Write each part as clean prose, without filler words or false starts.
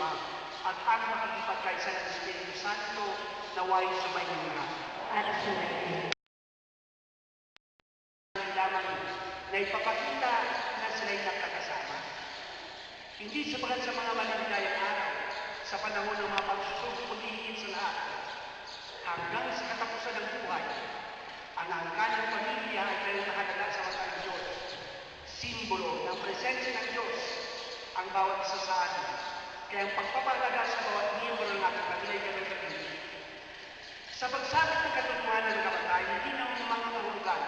Ama at ang makikipagkaisa ng Espiritu Santo naway sumayin lahat. At sumayin. Lamang na ipapakita na sila'y nagkakasama. Hindi sapagat sa mga maligayang araw, sa panahon ng mga pagsusumpuntingin sa lahat, hanggang sa katapusan ng buhay, ang angkanang pamilya ay kayong nakalaga sa mata ng Diyos. Simbolo ng presensya ng Diyos ang bawat isa sa atin. Kaya ang pagpapalaga sa bawat miyembro ng ating pamilya ay gano'n kapili. Sa pagsabit ng katotohanan ng kapatay, hindi na mga kahulugan.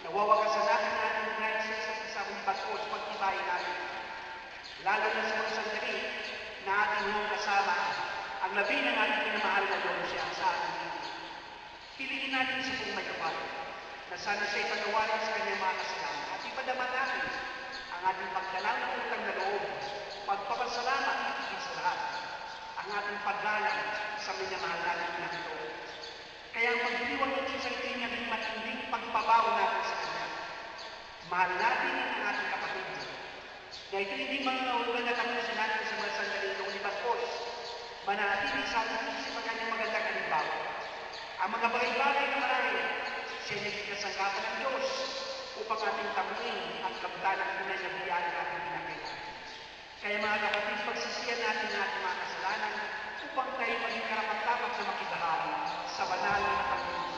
Nawawagasan natin natin ng ngayon sa isa't isa ng bato sa pagtibayin natin. Lalo na sa mga sandali na ating mga kasama ang labi ng ating pinamahal na Diyos siya sa ating dito. Piliin natin sa buong may kapal na sana siya'y pagawalan sa kanyang mga kasalanan at ipadama natin ang ating pagdalaw ng utang na loob, pagpapasalamat at higit sa lahat, ang ating paggalang sa minamahal natin na ito. Kaya ang magdiwang ng isang naging matinding pagpabaw natin sa kanya. Mahal natin ang ating kapatid na ito hindi mga nahugan na tapusin natin sa mga sandali ng ulibagpos, manatili sa ating isip ang kanyang magandang halimbawa. Ang mga bagay-bagay na marami, siya naging kasangkapan ng Diyos upang ating tamuin ang kabtalang tunay na biyaya ng ating pinakita. Kaya mga kapatid, pagsisiyan natin ang ating mga kasalanan upang tayo maging karapat-dapat na makibahagi sa banal na Panginoon.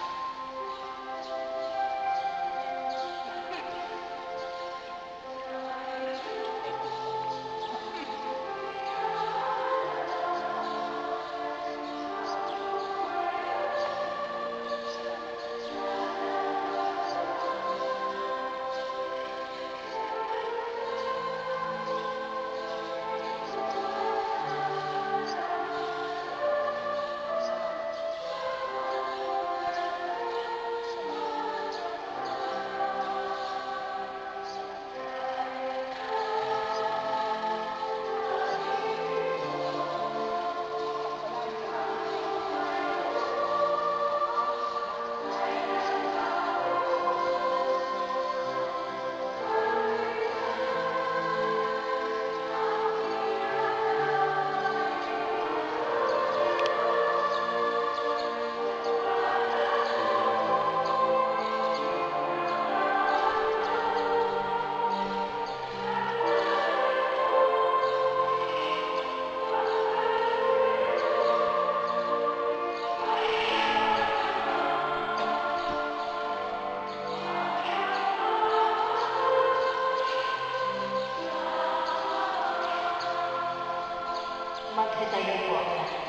Magsitayo po ang lahat.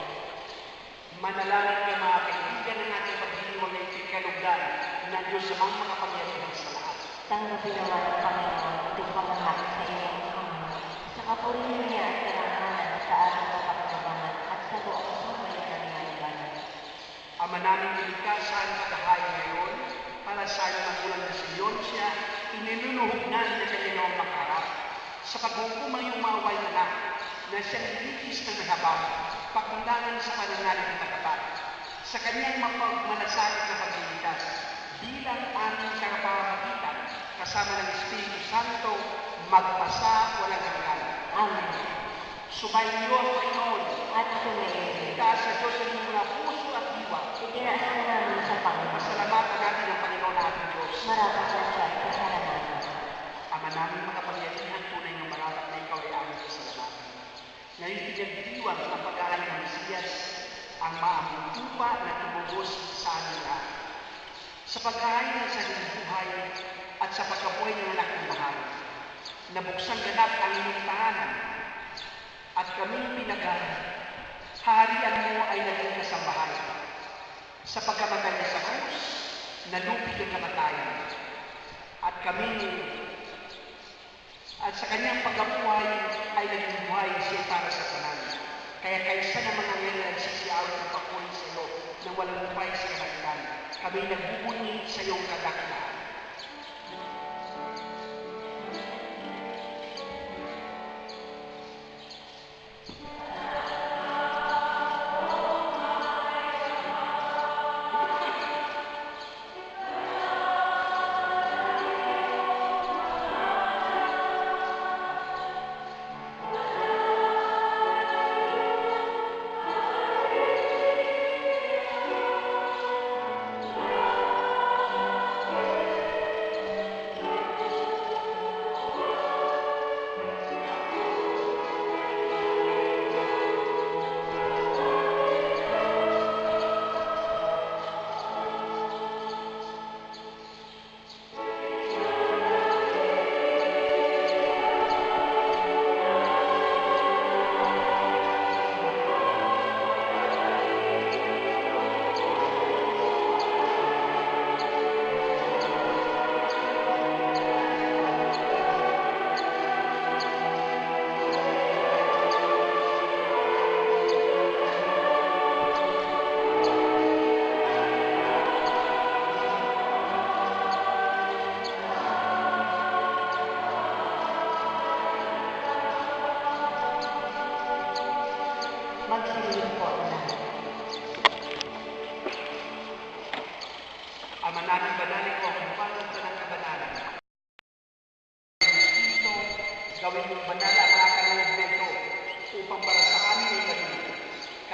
Manalangin kayo mga kaibigan ng ating pagdiriwang na ikikalugdan ng Diyos sa mga makapangyarihan sa lahat. Tanggapin naman ang Panginoon ating pamahal sa iyong Ama, sa kapurihan niya at karangalan sa ating kapakinabangan at sa buong sambayanan ng labanan. Ama namin nilikha saan kadahay ngayon, para sa aming magulang na si siya, ininunuhugnan na kanyang makarap, sa paghukumang iyong maaway na na siyang litis ng nahabang, pakundangan sa pananalig ng matapat, sa kanyang mapagmalasakit na pagliligtas, bilang aming karapamagitan, kasama ng Espiritu Santo, magpasa walang hanggan. Amen. Sumayin niyo ang Panginoon, At sumayin. itaas sa Diyos ang inyong mga puso at diwa. Itinasal namin sa Panginoon. Pasalamatan natin ang Panginoon natin Diyos. Marapat na siya at kasalanan. Ama namin makapangyarihan, tunay ng marapat na ikaw ay aming pasalamatan. Ngayon pinagdiwang ng pag-aaral ng Mesiyas ang maaming tupa na tumubos sa amin lahat. Sa pag-aaral ng sariling buhay at sa pagkabuhay ng anak ng mahal, nabuksan ganap ang inyong tahanan at kaming pinagana. Harian mo ay naging kasambahay. Sa pagkamatay niya sa krus, nalupig ang kamatayan. At sa kanyang pagkabuhay ay naging buhay siya para sa tanan. Kaya kaysa ng mga ngayon nagsisiyaw ng pakulit sa iyo nang walang upay sa kahalitan, kami nagbubunyi sa iyong kadakilaan. Magsilid po ang lahat. Ama namin banal ko ang pangalan ng kabanalan. Espiritu, gawin mong banal ang mga kaloob nito upang para sa amin ay maging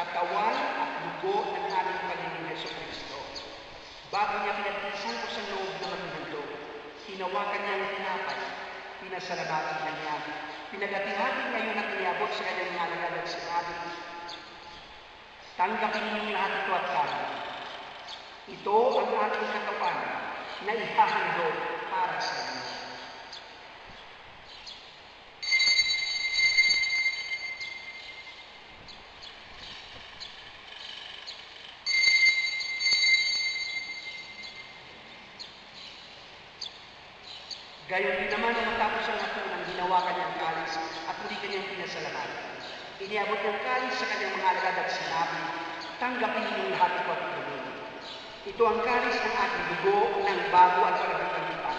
katawan at dugo ng aming Panginoon Jesucristo. Bago niya pinagtisan ko sa loob ng mundo, hinawakan niya ang tinapay, pinasalamatan na niya, pinagati-hati ngayon at iniabot sa kanyang mga alagad at sinabi, tanggapin niyo lahat ito at kami. Ito ang aking katawan na ihahandog para sa inyo. Gayon din naman ang matapos ang hapunan, hinawakan niyang kalis at muli kanyang pinasalamatan. Iniabot ng kalis sa kanyang mga alagad at sinabi, tanggapin niyo lahat ito at inumin. Ito ang kalis ng aking dugo ng bago at palagang lipan.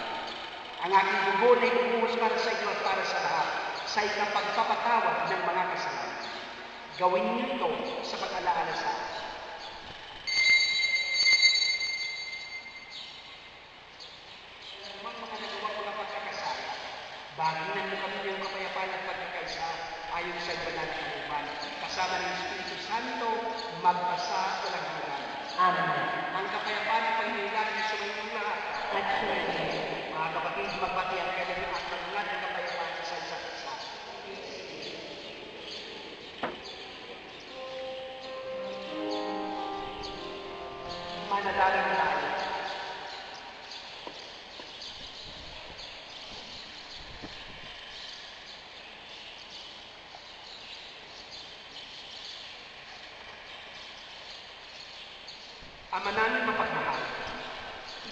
Ang aking dugo na ibubuhos para sa inyo at para sa lahat sa ikapagpapatawad ng mga kasalanan. Gawin niyo ito sa pag-alaala sa akin. Baginan mo kami ng kapayapaan at pagkakaisa ayon sa banal na kalooban. Kasama ng Espiritu Santo, magpasa walang hanggan. Amen. Ang kapayapaan at panghihilagan sa inyong lahat. At sumayin. Mga kapatid, magbati ang kailangan at magungad ng kapayapaan sa isa't isa. Manalangin tayo. Ama namin mapagmahal,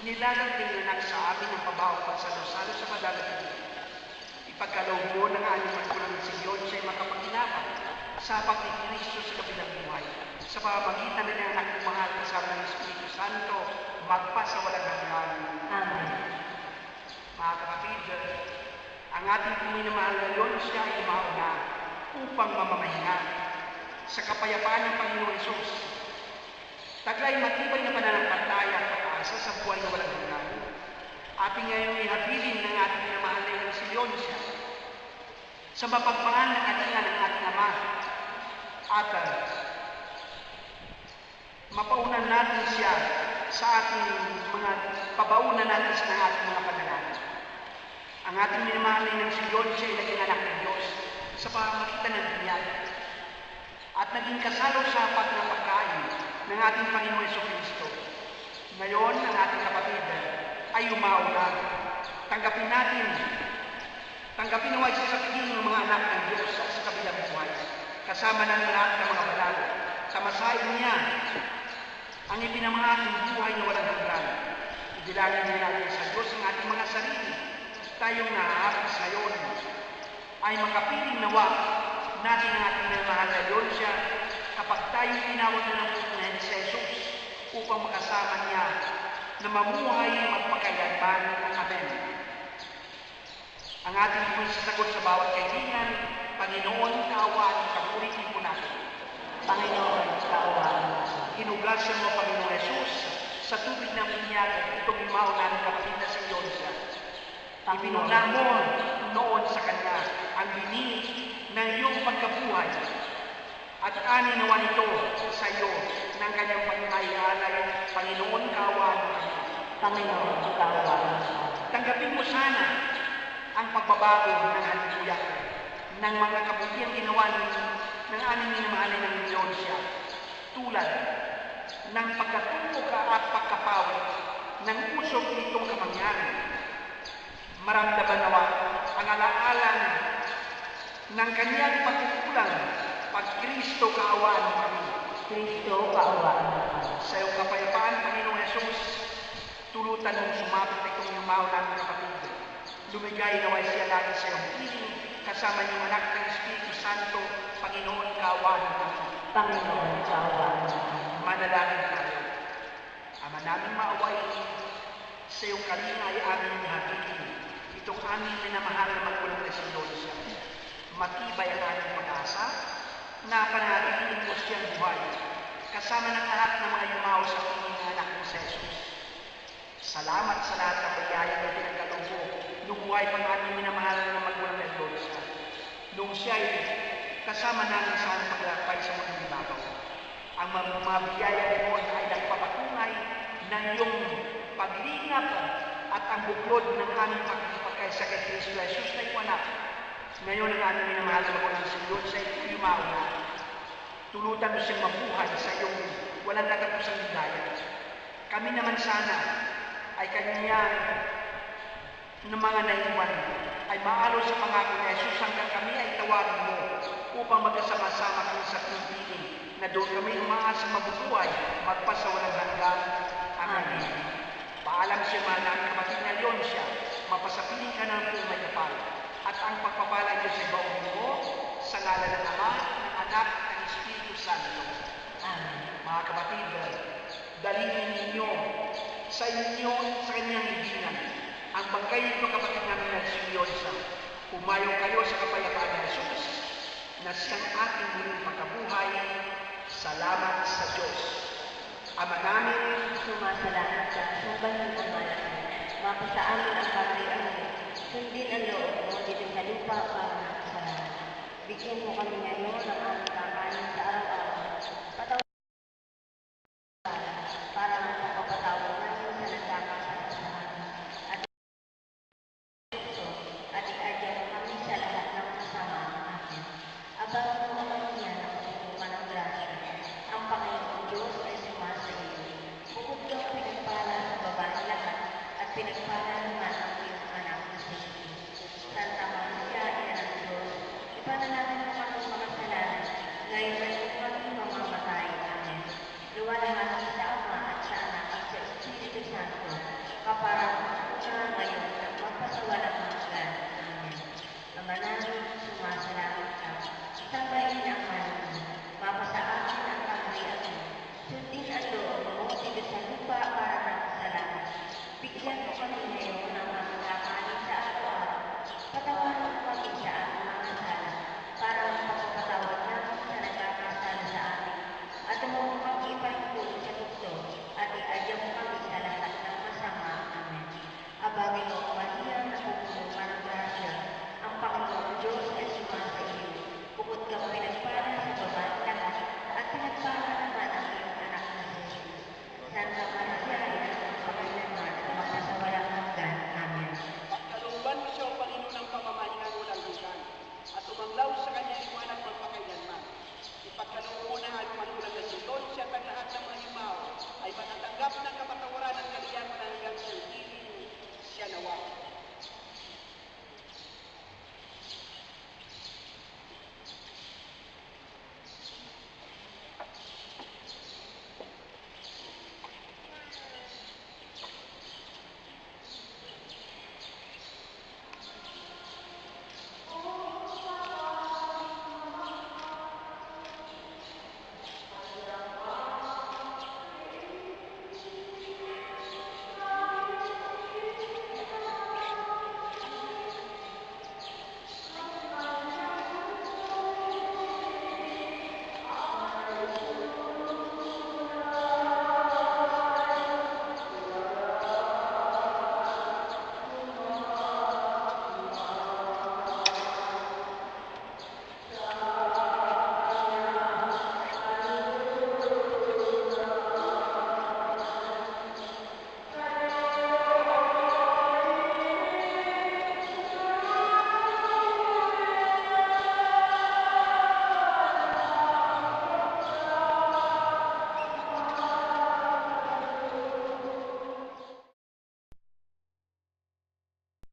inilagang tinganak sa amin ang pabawang pagsalo-salo sa padagat ng ipagkaloob mo ng aming magkulang si Diyos siya'y makapaginapang sa pagkikristo sa kabilang buhay. Sa pamamagitan ng anak ng mahal kasama ng Espiritu Santo, magpasa walang hanggan. Amen. Mga kapatid, ang ating minamahal ngayon siya ay mauna upang mamamahinga sa kapayapaan ng Panginoong Hesus. Taglay matibay na pananampalataya at pag-asa sa buhay na walang hanggan. Ating ngayon ihabilin ng ating minamahal na ng si Leoncia sa mapagmahal na kalinga ng ating Ama at mapaunan natin siya sa ating mga pabaunan natin sa ating mga panalangin. Ang ating minamahal na ng si Leoncia ay naging anak ng Diyos sa pamamagitan ng binyag at naging kasalo sa apat na pagkain ng ating Panginoon Jesucristo. Ngayon, ang ating kapatid ay umauna. Tanggapin naway sa pagiging ng mga anak ng Diyos sa kabilang buhay. Kasama ng lahat ng mga banal. Kamasahin niya ang ipinamahaling buhay na walang hanggan. Idilangin niya natin sa Diyos ang ating mga sarili. Tayong nahahabis ngayon ay makapiling nawa natin ang ating mahal na Diyos siya kapag tayo tinawag na ng Panginoon si Jesus upang makasama niya na mamuhay magpakailanman. Amen. Ang ating Diyos sasagot sa bawat kailangan, Panginoon, kaawaan, pag-ulitin po natin. Panginoon, kaawaan. Hinugasan mo, Panginoon Jesus, sa tubig ng binyag, itong imaw namin kapatid na si Yonsa. Ipinuna mo noon sa kanya ang binig ng iyong pagkabuhay at ani nawa nito sa iyo ng kanyang pagkayalay. Panginoon, kaawaan mo kami. Panginoon, kaawaan. Tanggapin mo sana ang pagbabago ng halimuya ng mga kabutihang ginawa ng aming minamahal ng milyon siya, tulad ng pagkatuko ka at pagkapawi ng usok nitong kamangyarin. Maramdaman nawa ang alaalan ng kanyang pagkukulang pag Kristo kaawaan mo kami. Kristo, kaawaan mo kami. Sa iyong kapayapaan, Panginoong Jesus, tulutan mong sumapit itong yumaw namin kapatid. Lumigay naway siya lagi sa iyong piling, kasama niyong anak ng Espiritu Santo. Panginoon, kaawaan mo kami. Panginoon, kaawaan mo kami. Manalangin tayo. Ama namin maawain, sa iyong kalinga ay aming habilin. Itong aming minamahal na magkulang na si Lord siya. Matibay ang aming pag-asa na panatilihin mo siyang buhay, kasama ng lahat ng mga yumao sa piling ng anak mo sa Jesus. Salamat sa lahat ng biyaya na pinagkaloob mo nung buhay pang aming minamahal na magulang ng Lorenza. Nung siya ay kasama namin sa aming paglakbay sa mundo ibabaw. Ang mga biyaya noon ay nagpapatunay ng iyong paglingap at ang buklod ng aming pagkakaisa kay Kristo Jesus na iyong anak. Ngayon ang aming minamahal na magulang si Lord sa iyong yumao na tulutan mo siyang mabuhay sa iyong walang katapusang hidayat. Kami naman sana ay kanyang ng mga naiwan ay maalo sa pangako ni Jesus hanggang kami ay tawagin mo upang magkasama-sama kami sa piling na doon kami umaasa mabubuhay magpasawalang hanggang. Amen. Paalam siya man ang kapatid na Leon siya, mapasapiling ka ng buong may kapal at ang pagpapala niyo sa ibaong mo sa ngalan ng Ama, ng Anak, ng Espiritu Santo. Amen. Mga kapatid, dalhin ninyo sa kanyang libingan ang bangkay nito kapatid namin na si Leonza. Pumayo kayo sa kapayapaan ni Jesus na siyang ating muling pagkabuhay. Salamat sa Diyos. Ama namin, Sumasalamat ka, sambahin ang malaking, mapasa amin ang kaharian mo, sundin ang loob mo dito sa lupa para sa lahat. Bigyan mo kami ngayon ng aming kakanin sa araw-araw. Patawad para sa kapatawad namin sa nagkakasala sa amin. At ito, at iadya mo kami sa lahat ng kasama natin. Abangan mo ang kanya ng pagkukuha ng grasya. Ang Panginoong Diyos ay sumasa iyo. Bukod kang pinagpala sa babae lahat at pinagpala naman ang iyong anak na si Jesus. Santa Maria, Ina ng Diyos, ipanalangin